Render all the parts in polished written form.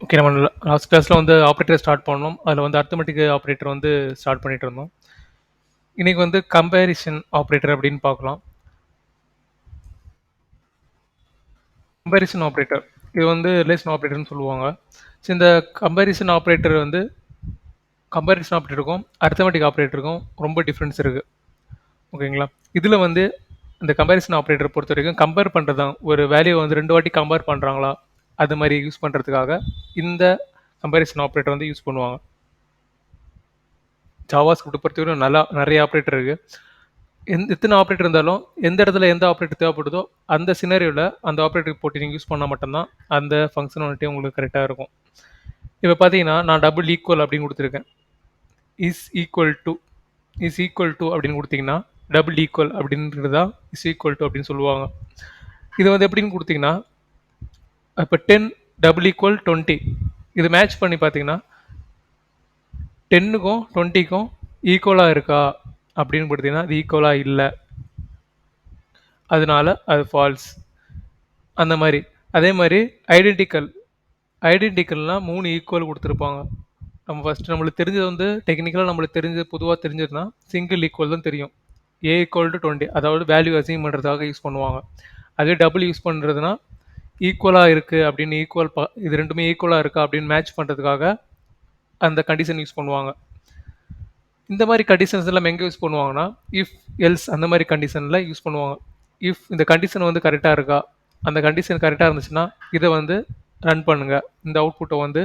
Okay. நம்ம last கிளாஸ்ல வந்து ஆப்ரேட்டர் ஸ்டார்ட் பண்ணோம். அதில் வந்து அரித்மெட்டிக் ஆப்ரேட்டர் வந்து ஸ்டார்ட் பண்ணிட்டு இருந்தோம். இன்னைக்கு வந்து கம்பேரிசன் ஆப்ரேட்டர் அப்படின்னு பார்க்கலாம். கம்பேரிசன் ஆப்ரேட்டர் இது வந்து ரிலேஷன் ஆப்ரேட்டர்னு சொல்லுவாங்க. ஸோ இந்த கம்பேரிசன் ஆப்ரேட்டர் வந்து கம்பேரிசன் ஆப்ரேட்டருக்கும் அரித்மெட்டிக் ஆப்ரேட்டருக்கும் ரொம்ப டிஃப்ரென்ஸ் இருக்குது. ஓகேங்களா? இதில் வந்து இந்த கம்பேரிசன் ஆப்ரேட்டர் பொறுத்த வரைக்கும் கம்பேர் பண்ணுறது தான். ஒரு வேல்யூ வந்து 2 வாட்டி கம்பேர் பண்ணுறாங்களா அது மாதிரி யூஸ் பண்ணுறதுக்காக இந்த கம்பேரிசன் ஆப்ரேட்டர் வந்து யூஸ் பண்ணுவாங்க. ஜாவாஸ்கிரிப்ட் பொறுத்தவரைக்கும் நிறைய ஆப்ரேட்டர் இருக்கு. எத்தனை ஆப்ரேட்டர் இருந்தாலும் எந்த இடத்துல எந்த ஆப்ரேட்டர் தேவைப்படுதோ அந்த சினரியோவில் அந்த ஆப்ரேட்டர் போட்டு நீங்கள் யூஸ் பண்ணால் மட்டும்தான் அந்த ஃபங்க்ஷனாலிட்டி உங்களுக்கு கரெக்டாக இருக்கும். இப்போ பார்த்தீங்கன்னா நான் டபுள் ஈக்குவல் அப்படின்னு கொடுத்துருக்கேன். இஸ் ஈக்குவல் டு அப்படின்னு கொடுத்தீங்கன்னா டபுள் ஈக்குவல் அப்படின்றது தான் இஸ் ஈக்குவல் டு அப்படின்னு சொல்லுவாங்க. இது வந்து எப்படின்னு கொடுத்தீங்கன்னா இப்போ 10 டபுள் ஈக்குவல் 20 இது மேட்ச் பண்ணி பார்த்தீங்கன்னா 10க்கும் 20க்கும் ஈக்குவலாக இருக்கா அப்படின்னு பார்த்தீங்கன்னா அது ஈக்குவலாக இல்லை, அதனால அது ஃபால்ஸ். அந்த மாதிரி அதே மாதிரி ஐடென்டிக்கல்னால் 3 ஈக்குவல் கொடுத்துருப்பாங்க. நம்ம ஃபஸ்ட்டு நம்மளுக்கு தெரிஞ்சது வந்து டெக்னிக்கலாக நம்மளுக்கு தெரிஞ்சது பொதுவாக தெரிஞ்சதுன்னா சிங்கிள் ஈக்குவல் தான் தெரியும். ஏ ஈக்குவல் டு 20 அதாவது வேல்யூ அசைன் பண்ணுறதுக்காக யூஸ் பண்ணுவாங்க. அதே டபுள் யூஸ் பண்ணுறதுனா ஈக்குவலாக இருக்குது அப்படின்னு இது ரெண்டுமே ஈக்குவலாக இருக்கா அப்படின்னு மேட்ச் பண்ணுறதுக்காக அந்த கண்டிஷன் யூஸ் பண்ணுவாங்க. இந்த மாதிரி கண்டிஷன்ஸ் எல்லாம் எங்கே யூஸ் பண்ணுவாங்கன்னா இஃப் எல்ஸ் அந்த மாதிரி கண்டிஷனில் யூஸ் பண்ணுவாங்க. இஃப் இந்த கண்டிஷன் வந்து கரெக்டாக இருக்கா, அந்த கண்டிஷன் கரெக்டாக இருந்துச்சுன்னா இதை வந்து ரன் பண்ணுங்கள், இந்த அவுட்புட்டை வந்து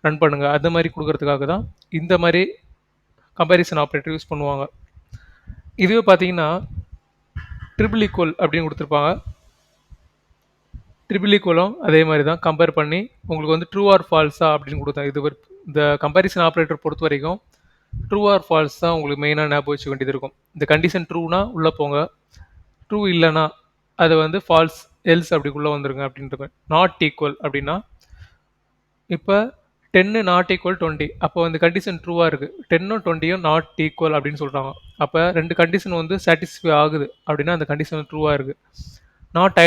ரன் பண்ணுங்கள், அது மாதிரி கொடுக்கறதுக்காக தான் இந்த மாதிரி கம்பேரிசன் ஆப்ரேட்டர் யூஸ் பண்ணுவாங்க. இதுவே பார்த்தீங்கன்னா ட்ரிபிள் ஈக்குவல் அப்படின்னு கொடுத்துருப்பாங்க. ட்ரிபிள் ஈக்குவலும் அதே மாதிரி தான் கம்பேர் பண்ணி உங்களுக்கு வந்து ட்ரூ ஆர் ஃபால்ஸா அப்படின்னு கொடுத்தேன். இந்த கம்பேரிசன் ஆப்ரேட்டர் பொறுத்த வரைக்கும் ட்ரூ ஆர் ஃபால்ஸ் தான் உங்களுக்கு மெயினாக ஞாபகம் வச்சுக்க வேண்டியது இருக்கும். இந்த கண்டிஷன் ட்ரூனா உள்ளே போங்க, ட்ரூ இல்லைனா அது வந்து ஃபால்ஸ் எல்ஸ் அப்படிக்குள்ளே வந்துருங்க அப்படின்றது. நாட் ஈக்குவல் அப்படின்னா இப்போ 10 நாட் ஈக்குவல் 20 அப்போ வந்து கண்டிஷன் ட்ரூவாக இருக்குது, 10ம் 20யும் நாட் ஈக்குவல் அப்படின்னு சொல்கிறாங்க. அப்போ ரெண்டு கண்டிஷன் வந்து சாட்டிஸ்ஃபை ஆகுது அப்படின்னா அந்த கண்டிஷன் ட்ரூவாக இருக்குது. நாட்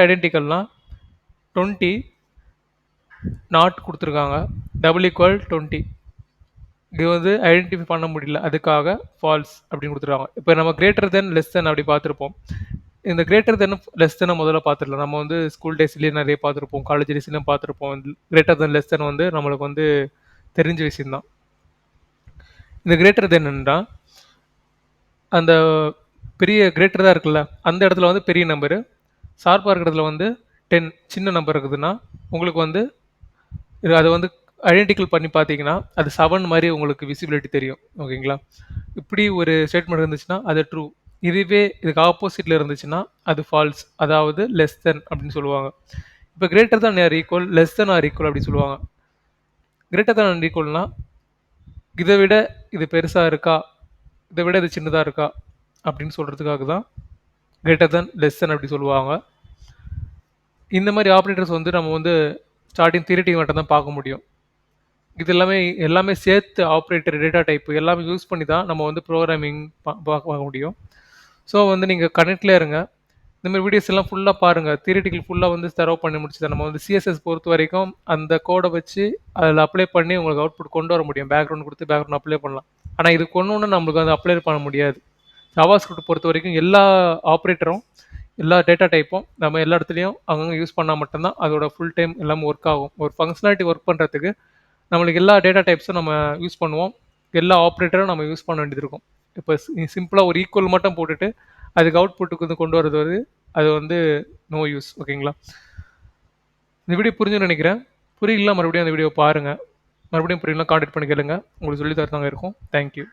ஐடென்டிக்கல்னால் 20 நாட் கொடுத்துருக்காங்க, டபுள் ஈக்குவல் 20 இது வந்து ஐடென்டிஃபை பண்ண முடியல, அதுக்காக ஃபால்ஸ் அப்படின்னு கொடுத்துருவாங்க. இப்போ நம்ம கிரேட்டர் தென் லெஸ் தென் அப்படி பார்த்துருப்போம். இந்த கிரேட்டர் தென் லெஸ் தென் முதல்ல பார்த்துடலாம். நம்ம வந்து ஸ்கூல் டேஸ்லேயே நிறைய பார்த்துருப்போம், காலேஜ் டேஸ்லேயும் பார்த்துருப்போம். கிரேட்டர் தென் லெஸ் தென் வந்து நம்மளுக்கு வந்து தெரிஞ்ச விஷயம்தான். இந்த கிரேட்டர் தென்னுன்றா அந்த பெரிய கிரேட்டர் தான் இருக்குல்ல, அந்த இடத்துல வந்து பெரிய நம்பரு, ஷார்ப்பாக இருக்கிறதுல வந்து 10 சின்ன நம்பர் இருக்குதுன்னா உங்களுக்கு வந்து அதை வந்து ஐடென்டிக்கல் பண்ணி பார்த்தீங்கன்னா அது 7 மாதிரி உங்களுக்கு விசிபிலிட்டி தெரியும். ஓகேங்களா? இப்படி ஒரு ஸ்டேட்மெண்ட் இருந்துச்சுன்னா அது ட்ரூ. இதுவே இதுக்கு ஆப்போசிட்டில் இருந்துச்சுன்னா அது ஃபால்ஸ், அதாவது லெஸ் தென் அப்படின்னு சொல்லுவாங்க. இப்போ greater than or equal, less than or equal அப்படி சொல்லுவாங்க. கிரேட்டர் தான் ஆர் ஈக்குவல்னா இதை விட இது பெருசாக இருக்கா, இதை விட இது சின்னதாக இருக்கா அப்படின்னு சொல்கிறதுக்காக தான் கிரேட்டர் தென் லெஸ் தென் அப்படி சொல்லுவாங்க. இந்த மாதிரி ஆப்ரேட்டர்ஸ் வந்து நம்ம வந்து ஸ்டார்டிங் தியரிட்டிக் மட்டும் தான் பார்க்க முடியும். இது எல்லாமே சேர்த்து ஆப்ரேட்டர் டேட்டா டைப் எல்லாமே யூஸ் பண்ணி தான் நம்ம வந்து ப்ரோக்ராமிங் பார்க்க முடியும். ஸோ வந்து நீங்கள் கனெக்ட்லேயே இருங்க, இந்த மாதிரி வீடியோஸ் எல்லாம் ஃபுல்லாக பாருங்கள். தியரிட்டிக்கல் ஃபுல்லாக வந்து தரவு பண்ணி முடிச்சு நம்ம வந்து சிஎஸ்எஸ் பொறுத்த வரைக்கும் அந்த கோடை வச்சு அதில் அப்ளை பண்ணி உங்களுக்கு அவுட்புட் கொண்டு வர முடியும். பேக்ரவுண்ட் கொடுத்து பேக்ரவுண்ட் அப்ளை பண்ணலாம். ஆனால் இது கொண்டு நம்மளுக்கு வந்து அப்ளை பண்ண முடியாது. ஜாவாஸ்கிரிப்ட் பொறுத்த வரைக்கும் எல்லா ஆப்ரேட்டரும் எல்லா டேட்டா டைப்பும் நம்ம எல்லா இடத்துலையும் அங்கங்கே யூஸ் பண்ணால் மட்டும்தான் அதோட ஃபுல் டைம் எல்லாமே ஒர்க் ஆகும். ஒரு ஃபங்க்ஷனாலிட்டி ஒர்க் பண்ணுறதுக்கு நம்மளுக்கு எல்லா டேட்டா டைப்ஸும் நம்ம யூஸ் பண்ணுவோம், எல்லா ஆப்ரேட்டரும் நம்ம யூஸ் பண்ண வேண்டியது இருக்கும். இப்போ சிம்பிளாக ஒரு ஈக்குவல் மட்டும் போட்டுட்டு அதுக்கு அவுட்புட்டுக்கு வந்து கொண்டு வரது அது வந்து நோ யூஸ். ஓகேங்களா? இந்த வீடியோ புரிஞ்சுன்னு நினைக்கிறேன். புரியல மறுபடியும் அந்த வீடியோ பாருங்கள். மறுபடியும் புரியலாம் கான்டாக்ட் பண்ணி கேளுங்க, உங்களுக்கு சொல்லி தரதாங்க இருக்கும். தேங்க்யூ.